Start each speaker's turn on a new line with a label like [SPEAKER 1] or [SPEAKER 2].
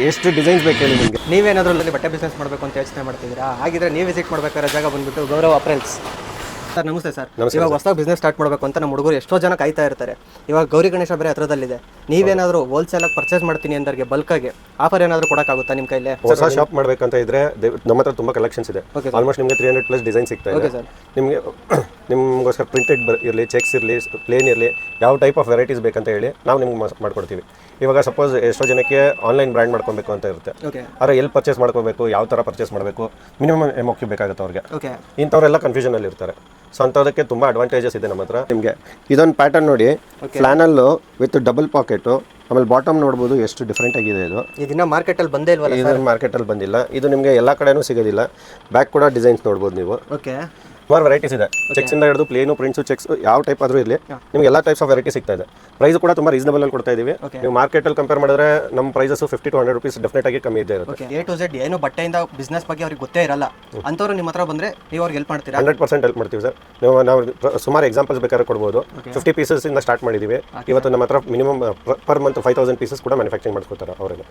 [SPEAKER 1] ಎಷ್ಟು ಡಿಸೈನ್ಸ್ ಬೇಕು ಹೇಳಿ ನಿಮಗೆ?
[SPEAKER 2] ನೀವೇನಾದ್ರೂ ಬಟ್ಟೆ ಬಿಸ್ನೆಸ್ ಮಾಡಬೇಕು ಅಂತ ಯೋಚನೆ ಮಾಡ್ತಿದ್ದೀರಾ? ಹಾಗಿದ್ರೆ ನೀವು ವಿಸಿಟ್ ಮಾಡಬೇಕಾದ ಜಾಗ ಬಂದ್ಬಿಟ್ಟು ಗೌರವ್ ಅಪ್ರೆಲ್ಸ್. ಸರ್ ನಮಸ್ತೆ ಸರ್. ಇವಾಗ ಹೊಸ ಬಿಸ್ನೆಸ್ ಸ್ಟಾರ್ಟ್ ಮಾಡಬೇಕು ಅಂತ ನಮ್ಮ ಹುಡುಗರು ಎಷ್ಟೋ ಜನ ಕಾಯ್ತಾ ಇರ್ತಾರೆ. ಇವಾಗ ಗೌರಿ ಗಣೇಶ ಬೇರೆ ಹತ್ರದಲ್ಲಿದೆ. ನೀವೇನಾದರೂ ಹೋಲ್ಸೇಲಾಗಿ ಪರ್ಚೇಸ್ ಮಾಡ್ತೀನಿ ಅಂದರಿಗೆ ಬಲ್ಕಾಗಿ ಆಫರ್ ಏನಾದರೂ ಕೊಡೋಕ್ಕಾಗುತ್ತಾ ನಿಮ್ಮ ಕೈಲೇ?
[SPEAKER 1] ಹೊಸ ಶಾಪ್ ಮಾಡಬೇಕಂತ ಇದ್ರೆ ನಮ್ಮ ಹತ್ರ ತುಂಬ ಕಲೆಕ್ಷನ್ಸ್ ಇದೆ. ಆಲ್ಮೋಸ್ಟ್ ನಿಮಗೆ 300+ ಡಿಸೈನ್ ಸಿಗ್ತಾ ಇದೆ. ನಿಮಗೆ ನಿಮಗೋಸ್ಕರ ಪ್ರಿಂಟೆಡ್ ಇರಲಿ, ಚೆಕ್ಸ್ ಇರಲಿ, ಪ್ಲೇನ್ ಇರಲಿ, ಯಾವ ಟೈಪ್ ಆಫ್ ವೆರೈಟೀಸ್ ಬೇಕಂತ ಹೇಳಿ ನಾವು ನಿಮ್ಗೆ ಮಾಡ್ಕೊಡ್ತೀವಿ. ಇವಾಗ ಸಪೋಸ್ ಎಷ್ಟೋ ಜನಕ್ಕೆ ಆನ್ಲೈನ್ ಬ್ರ್ಯಾಂಡ್ ಮಾಡ್ಕೊಬೇಕು ಅಂತ ಇರುತ್ತೆ. ಆದರೆ ಎಲ್ಲಿ ಪರ್ಚೇಸ್ ಮಾಡ್ಕೋಬೇಕು, ಯಾವ ಥರ ಪರ್ಚೇಸ್ ಮಾಡಬೇಕು, ಮಿನಿಮಮ್ MOQ ಬೇಕಾಗುತ್ತೆ ಅವ್ರಿಗೆ. ಇಂಥವರೆಲ್ಲ ಕನ್ಫ್ಯೂಷನಲ್ಲಿ ಇರ್ತಾರೆ. ಸೊ ಅಂಥದಕ್ಕೆ ತುಂಬ ಅಡ್ವಾಂಟೇಜಸ್ ಇದೆ ನಮ್ಮ ಹತ್ರ. ನಿಮಗೆ ಇದೊಂದು ಪ್ಯಾಟರ್ನ್ ನೋಡಿ, ಫ್ಲಾನಲ್ಲು ವಿತ್ ಡಬಲ್ ಪಾಕೆಟು, ಆಮೇಲೆ ಬಾಟಮ್ ನೋಡ್ಬೋದು ಎಷ್ಟು ಡಿಫ್ರೆಂಟ್ ಆಗಿದೆ.
[SPEAKER 2] ಇದನ್ನ ಮಾರ್ಕೆಟಲ್ಲಿ ಬಂದೇ ಇಲ್ವಲ್ಲ?
[SPEAKER 1] ಇದು ಮಾರ್ಕೆಟಲ್ಲಿ ಬಂದಿಲ್ಲ. ಇದು ನಿಮಗೆ ಎಲ್ಲ ಕಡೆನೂ ಸಿಗೋದಿಲ್ಲ. ಬ್ಯಾಕ್ ಕೂಡ ಡಿಸೈನ್ಸ್ ನೋಡ್ಬೋದು ನೀವು. ಸುಮಾರು ವೆರೈಟೀಸ್ ಇದೆ. ಚೆಕ್ಸ್ ಇಂದ ಹಿಡಿದು ಪ್ಲೇನು, ಪ್ರಿಂಟ್ಸು, ಚೆಕ್ಸ್ ಯಾವ ಟೈಪ್ ಆದರೂ ಇರಲಿ, ನಿಮಗೆ ಎಲ್ಲ ಟೈಪ್ಸ್ ಆಫ್ ವೆರೈಟಿ ಸಿಗ್ತಾ ಇದೆ. ಪ್ರೈಸ್ ಕೂಡ ತುಂಬ ರೀಸನಬಲ್ ಅಲ್ಲಿ ಕೊಡ್ತಾ ಇದೀವಿ. ನೀವು ಮಾರ್ಕೆಟಲ್ಲಿ ಕಂಪೇರ್ ಮಾಡಿದ್ರೆ ನಮ್ಮ ಪ್ರೈಸಸ್ 50 to 100 rupees ಡೆಫಿನೆಟ್ ಆಗಿ ಕಮ್ಮಿ ಇರುತ್ತೆ.
[SPEAKER 2] A to Z ಏನು ಬಟ್ಟೆಯಿಂದ ಬಿಸ್ನೆಸ್ ಬಗ್ಗೆ ಅವ್ರಿಗೆ ಗೊತ್ತೇ ಇರಲ್ಲ ಅಂತವ್ರು ನಿಮ್ಮ ಹತ್ರ ಬಂದ್ರೆ ನೀವು ಅವ್ರಿಗೆ ಹೆಲ್ಪ್ ಮಾಡ್ತೀರಾ?
[SPEAKER 1] 100% ಹೆಲ್ಪ್ ಮಾಡ್ತೀವಿ ಸರ್. ನಾವು ಸುಮಾರು ಎಕ್ಸಾಂಪಲ್ಸ್ ಬೇಕಾದ್ರೆ ಕೊಡ್ಬೋದು. 50 pieces ಇಂದ ಸ್ಟಾರ್ಟ್ ಮಾಡಿದ್ದೀವಿ. ಇವತ್ತು ನಮ್ಮ ಹತ್ರ ಮಿನಿಮಮ್ ಪರ್ ಮಂತ್ 5000 pieces ಕೂಡ ಮ್ಯಾನುಫ್ಯಾಕ್ಚರಿಂಗ್ ಮಾಡ್ಕೊತಾರೆ ಅವರಿಗೆ.